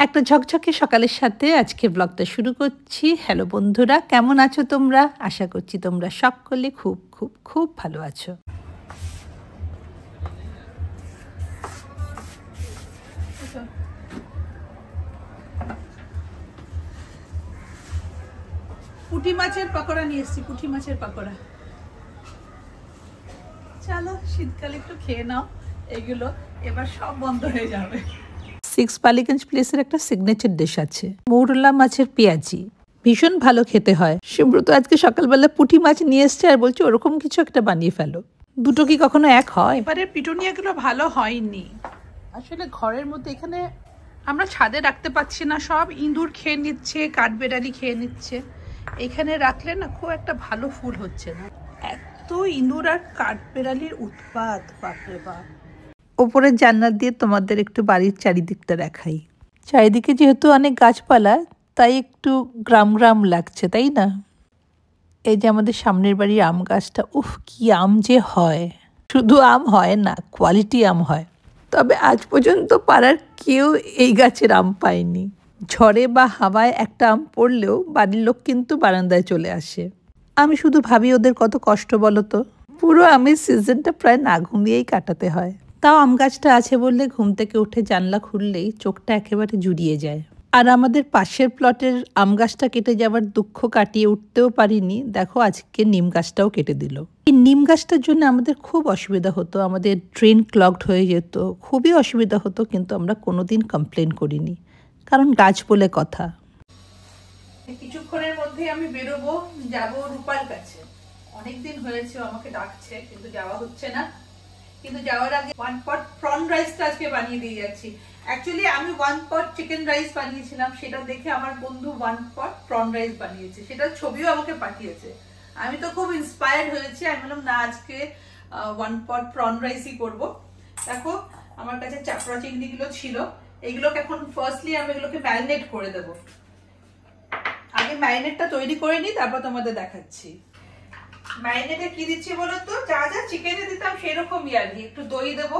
একটা ঝকঝকে সকালের সাথে আজকে ব্লগটা শুরু করছি। হ্যালো বন্ধুরা, কেমন আছো তোমরা? আশা করছি তোমরা সকলে খুব খুব খুব ভালো আছো। পুঁটি মাছের পাকোড়া নিয়ে এসেছি, পুঁটি মাছের পাকোড়া। চলো শীতকালে একটু খেয়ে নাও এগুলো, এবার সব বন্ধ হয়ে যাবে। সিক্স বালিগঞ্জ প্লেসের একটা সিগনেচার ডিশ আছে, মৌরলা মাছের পেঁয়াজি। ভীষণ ভালো খেতে হয়। সুব্রত আজকে সকালবেলা পুঁটি মাছ নিয়ে এসছে আর বলছে ওরকম কিছু একটা বানিয়ে ফেলো। দুটো কি কখনো এক হয়? এবারে পিটুনিয়াগুলো ভালো হয়নি আসলে। ঘরের মধ্যে এখানে আমরা ছাদে রাখতে পারছি না, সব ইঁদুর খেয়ে নিচ্ছে, কাঠবেড়ালি খেয়ে নিচ্ছে। এখানে রাখলে না খুব একটা ভালো ফুল হচ্ছে না, এত ইঁদুর আর কাঠবেড়ালির উৎপাত, বাপরে বাপ। ওপরের জানলা দিয়ে তোমাদের একটু বাড়ির চারিদিকটা দেখাই। চারিদিকে যেহেতু অনেক গাছপালা, তাই একটু গ্রাম গ্রাম লাগছে, তাই না? এই যে আমাদের সামনের বাড়ির আম গাছটা, উফ কি আম যে হয়! শুধু আম হয় না, কোয়ালিটি আম হয়। তবে আজ পর্যন্ত পাড়ার কেউ এই গাছের আম পায়নি। ঝড়ে বা হাওয়ায় একটা আম পড়লেও বাড়ির লোক কিন্তু বারান্দায় চলে আসে। আমি শুধু ভাবি ওদের কত কষ্ট বলো তো। পুরো আমের সিজনটা প্রায় না ঘুমিয়েই কাটাতে হয়। তাও আম গাছটা আছে বললে ঘুম থেকে উঠে জানলা খুললেই চোখটা একেবারে জুড়িয়ে যায়। আর আমাদের পাশের প্লটের আম গাছটা কেটে যাওয়ার দুঃখ কাটিয়ে উঠতেও পারিনি, দেখো আজকে নিম গাছটাও কেটে দিল। এই নিম গাছটার জন্য আমাদের খুব অসুবিধা হতো, আমাদের ড্রেন ক্লগড হয়ে যেত, খুবই অসুবিধা হতো, কিন্তু আমরা কোনোদিন কমপ্লেন করিনি, কারণ গাছ বলে কথা। কিছুক্ষণের মধ্যে আমি বেরোবো, যাব রূপার কাছে। অনেকদিন হয়েছে আমাকে ডাকছে, কিন্তু যাওয়া হচ্ছে না। কিন্তু যাওয়ার আগে ওয়ান পট প্রন রাইসটা আজকে বানিয়ে দিয়ে যাচ্ছি। অ্যাকচুয়ালি আমি ওয়ান পট চিকেন রাইস বানিয়েছিলাম, সেটা দেখে আমার বন্ধু ওয়ান পট প্রন রাইস বানিয়েছে, সেটার ছবিও আমাকে পাঠিয়েছে। আমি তো খুব ইন্সপায়ার্ড হয়েছি, আমি বললাম না আজকে ওয়ান পট প্রন রাইসই করবো। দেখো আমার কাছে চাপড়া চিংড়িগুলো ছিল, এগুলোকে এখন ফার্স্টলি আমি এগুলোকে ম্যারিনেট করে দেবো। আগে ম্যারিনেটটা তৈরি করে নিই, তারপর তোমাদের দেখাচ্ছি। ম্যারিনেটে কি দিচ্ছি বলো তো? যা যা চিকেনে দিতাম সেরকমই আর কি। একটু দই দেবো,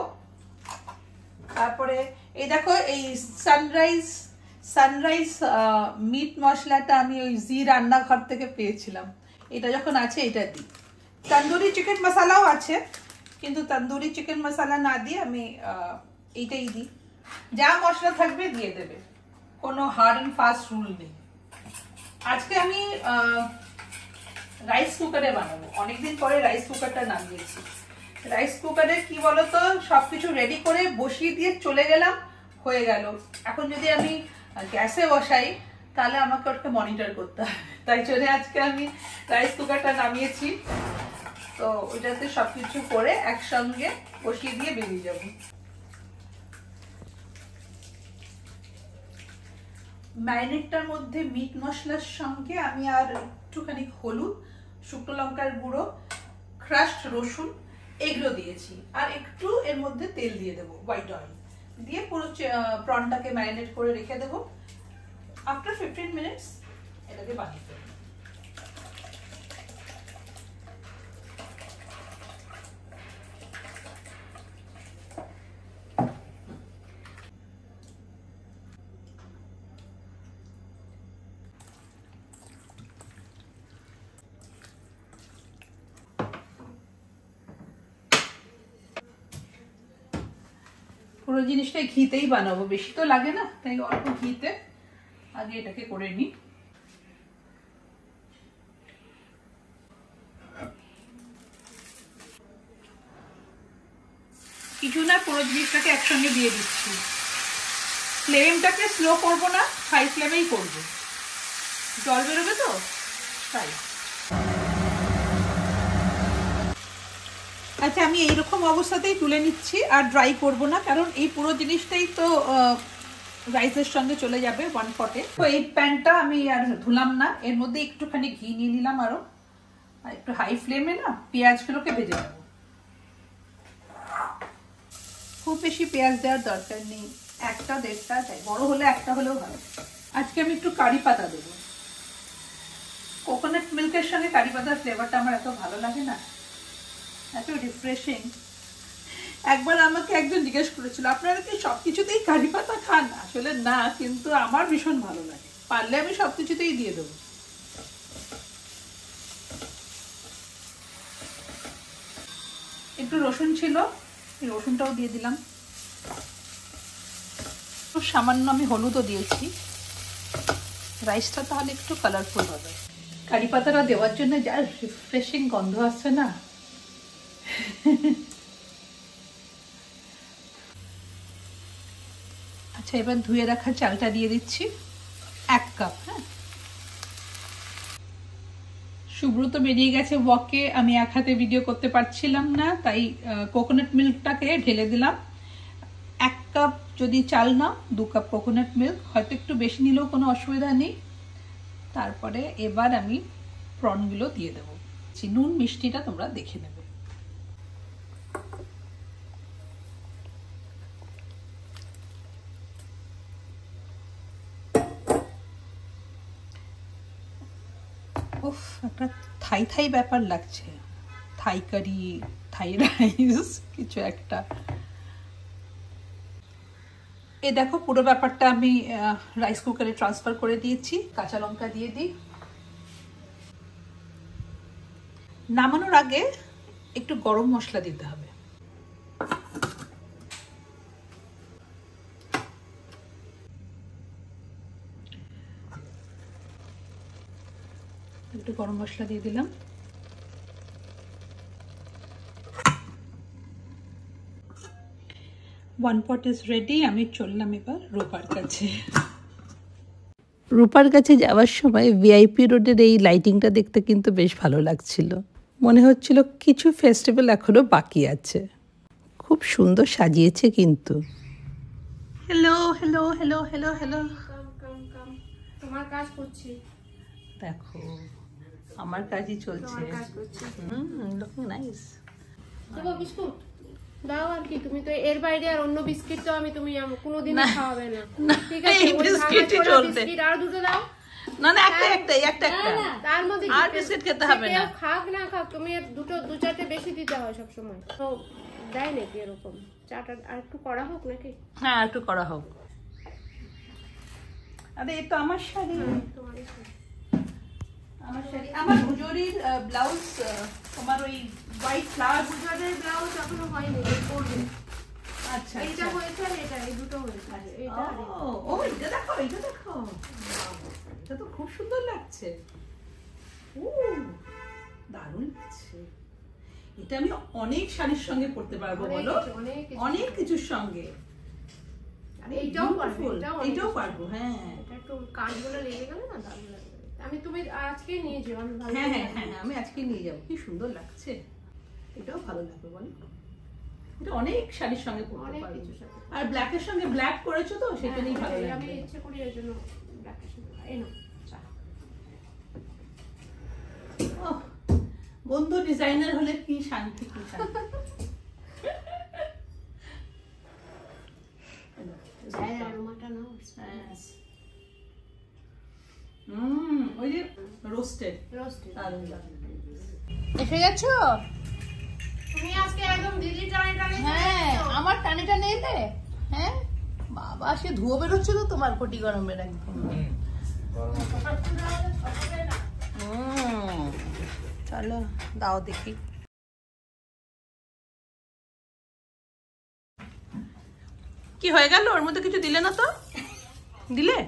তারপরে এই দেখো এই সানরাইজ মিট মশলাটা আমি ওই জি রান্নাঘর থেকে পেয়েছিলাম, এটা যখন আছে এটা দিই। তন্দুরি চিকেন মশলাও আছে, কিন্তু তন্দুরি চিকেন মশলা না দিয়ে আমি এইটাই দিই। যা মশলা থাকবে দিয়ে দেবে, কোনো হার্ড অ্যান্ড ফাস্ট রুল নেই। আজকে আমি রাইস কুকারে বানাবো, অনেকদিন পরে রাইস কুকারটা নামিয়েছি। রাইস কুকারে কি বলতো, সবকিছু রেডি করে বসিয়ে দিয়ে চলে গেলাম, হয়ে গেল। এখন যদি আমি গ্যাসে বসাই তাহলে আমাকে ওটাকে মনিটর করতে হবে, তাই জন্য আজকে আমি রাইস কুকারটা নামিয়েছি। তো ওইটাতে সবকিছু করে একসঙ্গে বসিয়ে দিয়ে বেরিয়ে যাবো। ম্যারিনেটটার মধ্যে মিট মশলার সঙ্গে আমি আর একটুখানি হলুদ, শুকনো লঙ্কার গুঁড়ো, ক্রাশড রসুন এগুলো দিয়েছি, আর একটু এর মধ্যে তেল দিয়ে দেবো, হোয়াইট অয়েল দিয়ে পুরো প্রনটাকে ম্যারিনেট করে রেখে দেবো। আফটার 15 মিনিটস এটাকে বানিয়ে দেবো। পুরো জিনিসটাই ঘিতেই বানাবো, বেশি তো লাগে না, তাই অল্প ঘিতে আগে এটাকে করে নিই। কিছু না, পুরো জিনিসটাকে একসঙ্গে দিয়ে দিচ্ছি। ফ্লেমটাকে স্লো করবো না, হাই ফ্লেমেই করবো, জল বেরোবে তো তাই। আচ্ছা আমি এইরকম অবস্থাতেই তুলে নিচ্ছি, আর ড্রাই করব না, কারণ এই পুরো জিনিসটাই তো রাইসের সঙ্গে চলে যাবে ওয়ান পটে। তো এই প্যানটা আমি আর ধুলাম না, এর মধ্যে একটুখানি ঘি নিয়ে নিলাম আরো, আর একটু হাই ফ্লেমে না পেঁয়াজগুলোকে ভেজে নেব। খুব বেশি পেঁয়াজ দেওয়ার দরকার নেই, একটা দেড়টা, চাই বড় হলে একটা হলেও ভালো। আজকে আমি একটু কারি পাতা দেবো, কোকোনাট মিল্কের সঙ্গে কারি পাতার ফ্লেভারটা আমার এত ভালো লাগে না, এত রিফ্রেশিং। একবার আমাকে একজন জিজ্ঞেস করেছিল আপনারা কি সবকিছুতেই কারি পাতা খান? আসলে না, কিন্তু আমার ভীষণ ভালো লাগে, পারলে আমি সবকিছুতেই দিয়ে দেবো। একটু রসুন ছিল, এই রসুনটাও দিয়ে দিলাম। খুব সামান্য আমি হলুদও দিয়েছি, রাইসটা তাহলে একটু কালারফুল হবে। কারি পাতাটা দেওয়ার জন্য যা রিফ্রেশিং গন্ধ আসছে না। আচ্ছা, এবার ধুয়ে রাখা চালটা দিয়ে দিচ্ছি 1 কাপ। হ্যাঁ, সুব্রত বেরিয়ে গেছে ওয়াকে, আমি এক হাতে ভিডিও করতে পারছিলাম না, তাই কোকোনাট মিল্কটাকে ঢেলে দিলাম। 1 কাপ যদি চাল নাও 2 কাপ কোকোনাট মিল্ক, হয়তো একটু বেশি নিলেও কোনো অসুবিধা নেই। তারপরে এবার আমি প্রনগুলো দিয়ে দেবো, নুন মিষ্টিটা তোমরা দেখে নেবে। উফ, একটা থাই থাই ব্যাপার লাগছে, থাই কারি, থাই রাইস কিছু একটা। এই দেখো পুরো ব্যাপারটা আমি রাইস কুকারে ট্রান্সফার করে দিয়েছি। কাঁচা লঙ্কা দিয়ে দিই। নামানোর আগে একটু গরম মশলা দিতে হবে। একটু গরম মশলা দিয়ে দিলাম। One pot is ready. আমি চললাম এবার রূপার কাছে। রূপার কাছে যাওয়ার সময় ভিআইপি রোডের এই লাইটিংটা দেখতে কিন্তু বেশ ভালো লাগছিল। মনে হচ্ছিল কিছু ফেস্টিভ্যাল এখনো বাকি আছে। খুব সুন্দর সাজিয়েছে কিন্তু। Hello hello hello hello hello, তোমার কাজ করছি। দেখো আমার কাজই চলছে। Looking nice. দেবো বিস্কুট? দাও আর কি, তুমি তো এর বাইরে আর অন্য বিস্কিট তো তুমি কোনোদিনই খাওয়াবে না। ঠিক আছে, ওই বিস্কিটই চলবে। বিস্কিট আর দুটো দাও। না না, একটা তার মধ্যে আর বিস্কিট খেতে হবে না। খাক না খাক, তুমি দু চারটে বেশি দিতে হয় সব সময়। তো দেয় নাকি এরকম? চাটা আর একটু করা হোক নাকি? হ্যাঁ, একটু করা হোক। আরে এই তো আমার শাড়ি, আমার হুজুরির ব্লাউজ, তোমার ওই হোয়াইট ফ্লাওয়ার হুজুরের ব্লাউজ এখনো হয়নি, করবে। আচ্ছা, এইটা হয়েছে আর এটা, এই দুটো হয়েছে। এইটা ও এটা দেখো, এটা দেখো, এটা তো খুব সুন্দর লাগছে। ও দারুণ লাগছে। এটা আমি অনেক শাড়ির সঙ্গে পরতে পারবো, বলো? অনেক কিছুর সঙ্গে। এইটাও পারবো, এটাও পারবো। হ্যাঁ, এটা একটু কাজগুলো লেগে গেল না, দারুণ লাগবে। তুমি আজকে নিয়ে যাও, আমি ভালো। হ্যাঁ হ্যাঁ হ্যাঁ, আমি আজকে নিয়ে যাবো। কি সুন্দর লাগছে, এটাও ভালো লাগবে বলো? এটা অনেক শাড়ির সঙ্গে পরতে পারবো। আর ব্ল্যাকের সঙ্গে ব্ল্যাক করেছো তো, সেটা নিয়ে ভালো লাগবে। আমি ইচ্ছে করি এর জন্য ব্ল্যাকের সঙ্গে। এই নাও চা। ওহ, বন্ধু ডিজাইনার হলে কি শান্তি, কি শান্তি। ওই যে রোস্টেড এসে গেছো তুমি আজকে একদম দিদি টানে টানে। হ্যাঁ, আমার টানে টানে এলে। হ্যাঁ বাবা, সে ধুয়ো বেরোচ্ছিল তোমার কোটি গরমের একদম। চলো দাও দেখি। কি হয়ে গেল? ওর মধ্যে কিছু দিলে না তো? দিলে?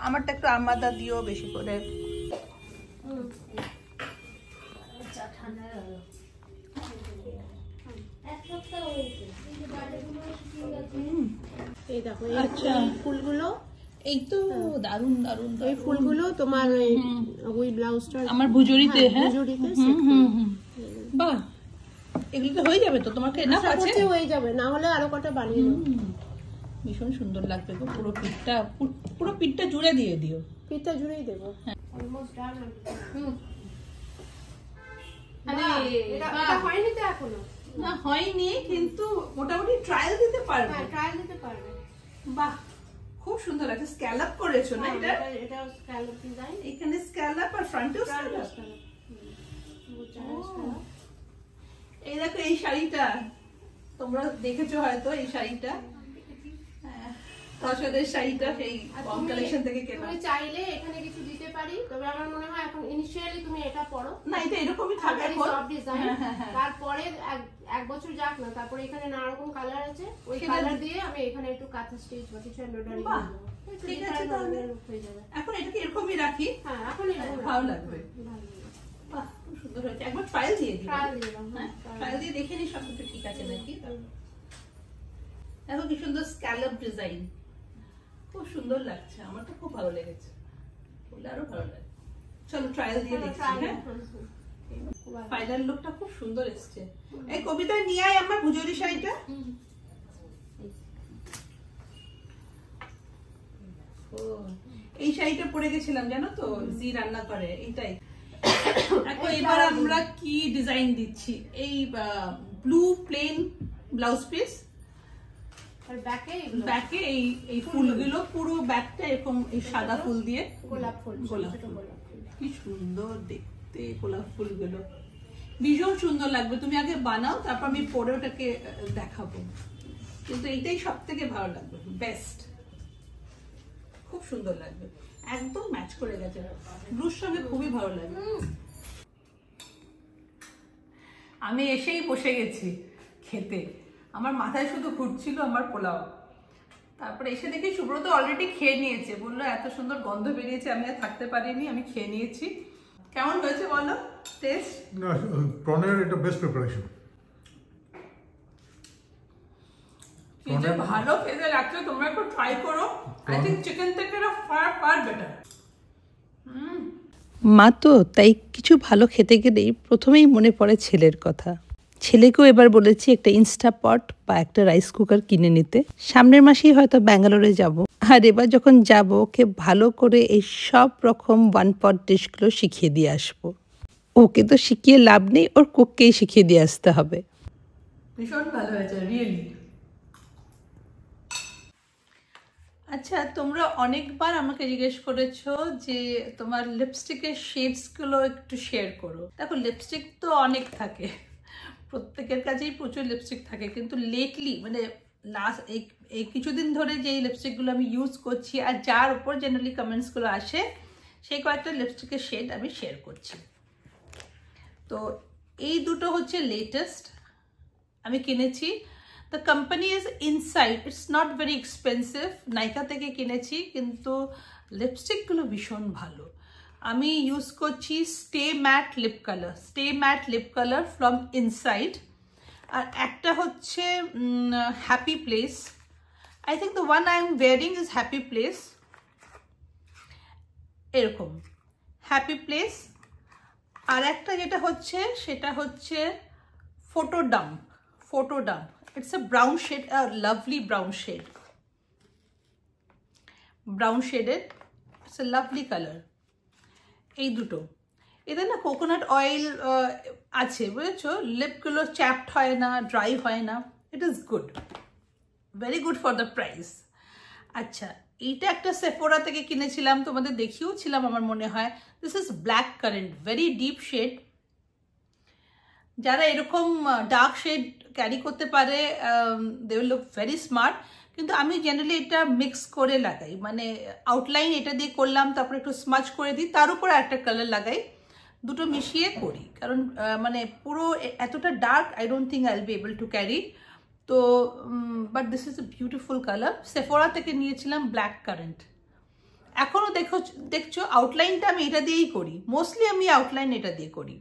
আমারটা একটু আমাদা দিও বেশি করে। এই দেখো, আচ্ছা ফুলগুলো, এই তো দারুন দারুন। এই ফুলগুলো তোমার ওই ব্লাউজটা আমার ভুজুরিতে। হ্যাঁ, ভুজুরিতে। বাহ, এগুলো তো হয়ে যাবে তো? তোমাকে না আছে হয়ে যাবে, না হলে আরো কটা বানিয়ে দাও। ভীষণ সুন্দর লাগবে গো। পুরো পিঠটা জুড়ে দিয়ে দিও। পিঠটা জুড়েই দেবো। Almost done. আরে এটা হয়নি তো এখনো? না হয়নি, কিন্তু মোটামুটি ট্রায়াল দিতে পারবে। হ্যাঁ, ট্রায়াল দিতে পারবে। বাহ, খুব সুন্দর লাগছে। স্ক্যালপ করেছো না? এটা স্ক্যালপ ডিজাইন। এখানে স্ক্যালপ আর ফ্রন্টেও স্ক্যালপ। এই দেখো এই শাড়িটা তোমরা দেখেছো হয়তো, এই শাড়িটা তসদের শাড়িটা সেই কম কালেকশন থেকে কেনা। তুমি চাইলে এখানে কিছু দিতে পারি, তবে আমার মনে হয় এখন ইনিশিয়ালি তুমি এটা পরো না, এটা এরকমই থাকে এখন সব ডিজাইন। তারপরে এক বছর যাক না, তারপরে এখানে নানা রকম কালার আছে, ওই কালার দিয়ে আমি এখানে একটু কাঁথা স্টিচ বা কিছু এমব্রয়ডারি করে দেব। ঠিক আছে, তাহলে এখন এটাকে এরকমই রাখি। হ্যাঁ, এখন ভালো লাগবে। বাহ, খুব সুন্দর হয়েছে। একবার ট্রায়াল দিয়ে দিই। ট্রায়াল দিয়ে দেখে নি সব কিছু ঠিক আছে নাকি। দেখো কি সুন্দর স্ক্যালপ ডিজাইন, খুব সুন্দর লাগছে। আমার তো খুব ভালো লেগেছে, বললে আরো ভালো লাগে। চলো ট্রায়াল দিয়ে দেখছি। হ্যাঁ, ফাইনাল লুকটা খুব সুন্দর এসছে। এই কবিতা নিয়ে আয় আমার ভুজরি শাড়িটা। এই শাড়িটা পরে গেছিলাম জানো তো, জি রান্না করে এইটাই। এখন এবার আমরা কি ডিজাইন দিচ্ছি, এই ব্লু প্লেন ব্লাউজ পিস, আর ব্যাকে এই ফুলগুলো পুরো ব্যাকটা এরকম এই সাদা ফুল দিয়ে গোলাপ ফুল, কি সুন্দর দেখতে গোলাপ ফুলগুলো, ভীষণ সুন্দর লাগবে। তুমি আগে বানাও, তারপর আমি পরে ওটাকে দেখাবো। কিন্তু এইটাই সব থেকে ভালো লাগবে, বেস্ট, খুব সুন্দর লাগবে, একদম ম্যাচ করে গেছে ব্লুর সঙ্গে, খুবই ভালো লাগবে। আমি এসেই বসে গেছি খেতে, আমার মাথায় শুধু ঘুরছিল আমার পোলাও। তারপরে এসে দেখি সুব্রত অলরেডি খেয়ে নিয়েছে, বললো এত সুন্দর গন্ধ বেরিয়েছে, আমি আর থাকতে পারিনি, আমি খেয়ে নিয়েছি। কেমন হয়েছে বলো টেস্ট? প্রনের এটা বেস্ট প্রিপারেশন। কি যে ভালো খেতে লাগছে, তোমরা একটু ট্রাই করো। আই থিংক চিকেন থেকে ফার বেটার। মা তো তাই কিছু ভালো খেতে গেলেই প্রথমেই মনে পড়ে ছেলের কথা। ছেলেকেও এবার বলেছি একটা ইনস্টাপট বা একটা রাইস কুকার কিনে নিতে। সামনের মাসেই হয়তো ব্যাঙ্গালোরে যাব, আর এবার যখন যাব ওকে ভালো করে এই সব রকম ওয়ান পট ডিশগুলো শিখিয়ে দিয়ে আসবো। ওকে তো শিখিয়ে লাভ নেই, ওর কুককেই শিখিয়ে দিয়ে আসতে হবে। ভীষণ ভালো হয়েছে রিয়েলি। আচ্ছা, তোমরা অনেকবার আমাকে জিজ্ঞেস করেছো যে তোমার লিপস্টিকের শেডসগুলো একটু শেয়ার করো। দেখো, লিপস্টিক তো অনেক থাকে, প্রত্যেকের কাছেই প্রচুর লিপস্টিক থাকে, কিন্তু লেটলি মানে লাস্ট এই কিছুদিন ধরে যে লিপস্টিকগুলো আমি ইউজ করছি আর যার উপর জেনারেলি কমেন্টসগুলো আসে, সেই কয়েকটা লিপস্টিকের শেড আমি শেয়ার করছি। তো এই দুটো হচ্ছে লেটেস্ট আমি কিনেছি। The company is Insight, it's not very expensive, Nykaa থেকে কিনেছি, কিন্তু লিপস্টিকগুলো ভীষণ ভালো। আমি ইউজ করছি stay matte lip colour from Insight, আর একটা হচ্ছে happy place. I think the one I am wearing is happy place, এরকম হ্যাপি প্লেস। আর একটা যেটা হচ্ছে সেটা হচ্ছে photo dump. It's a brown shade, a lovely brown shade. Brown shaded, it's a lovely color. এই দুটো, এদের না কোকোনাট অয়েল আছে, বুঝেছো? লিপগুলো চ্যাপড হয় না, ড্রাই হয় না। It is good, very good for the price. আচ্ছা, এইটা একটা সেফোরা থেকে কিনেছিলাম, তোমাদের দেখিয়েওছিলাম আমার মনে হয়। This is black currant, very deep shade. যারা এরকম ডার্ক শেড ক্যারি করতে পারে, they will look very smart. কিন্তু আমি জেনারেলি এটা মিক্স করে লাগাই, মানে আউটলাইন এটা দিয়ে করলাম, তারপরে একটু স্মাচ করে দিই, তার উপর একটা কালার লাগাই, দুটো মিশিয়ে করি। কারণ মানে পুরো এতটা dark I don't think I will be able to carry. তো but this is a beautiful colour. Sephora থেকে নিয়েছিলাম ব্ল্যাক কারেন্ট। এখনও দেখছো আউটলাইনটা আমি এটা দিয়েই করি, মোস্টলি আমি আউটলাইন এটা দিয়ে করি।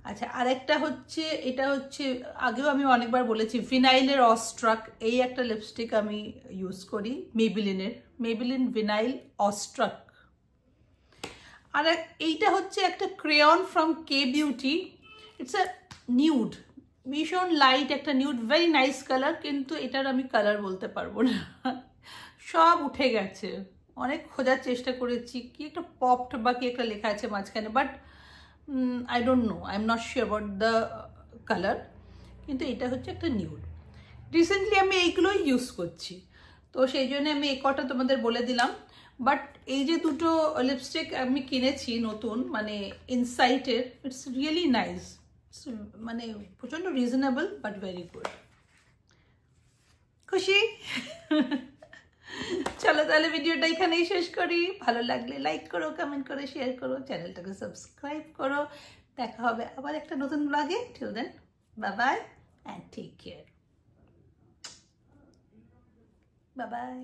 আচ্ছা, আরেকটা হচ্ছে, এটা হচ্ছে আগেও আমি অনেকবার বলেছি, ভিনাইলের অস্ট্রাক, এই একটা লিপস্টিক আমি ইউজ করি, মেবিলিন ভিনাইল অস্ট্রাক। আর এইটা হচ্ছে একটা crayon from Kay Beauty, it's a nude, ভীষণ লাইট একটা নিউড, ভেরি নাইস কালার, কিন্তু এটার আমি কালার বলতে পারবো না, সব উঠে গেছে। অনেক খোঁজার চেষ্টা করেছি, কি একটা পপড বা কি একটা লেখা আছে মাঝখানে, but I don't know, I'm not sure about the color, কিন্তু এটা হচ্ছে একটা নিউড। রিসেন্টলি আমি এইগুলোই ইউজ করছি, তো সেই জন্য আমি এই কটা তোমাদের বলে দিলাম। বাট এই যে দুটো লিপস্টিক আমি কিনেছি নতুন, মানে ইনসাইটের, ইটস রিয়েলি নাইস, মানে প্রচণ্ড রিজনেবল বাট ভেরি গুড। খুশি? চলো তাহলে ভিডিওটা এখানেই শেষ করি। ভালো লাগলে লাইক করো, কমেন্ট করো, শেয়ার করো, চ্যানেলটাকে সাবস্ক্রাইব করো। দেখা হবে আবার একটা নতুন ব্লগে। Till then, bye bye and take care. Bye by.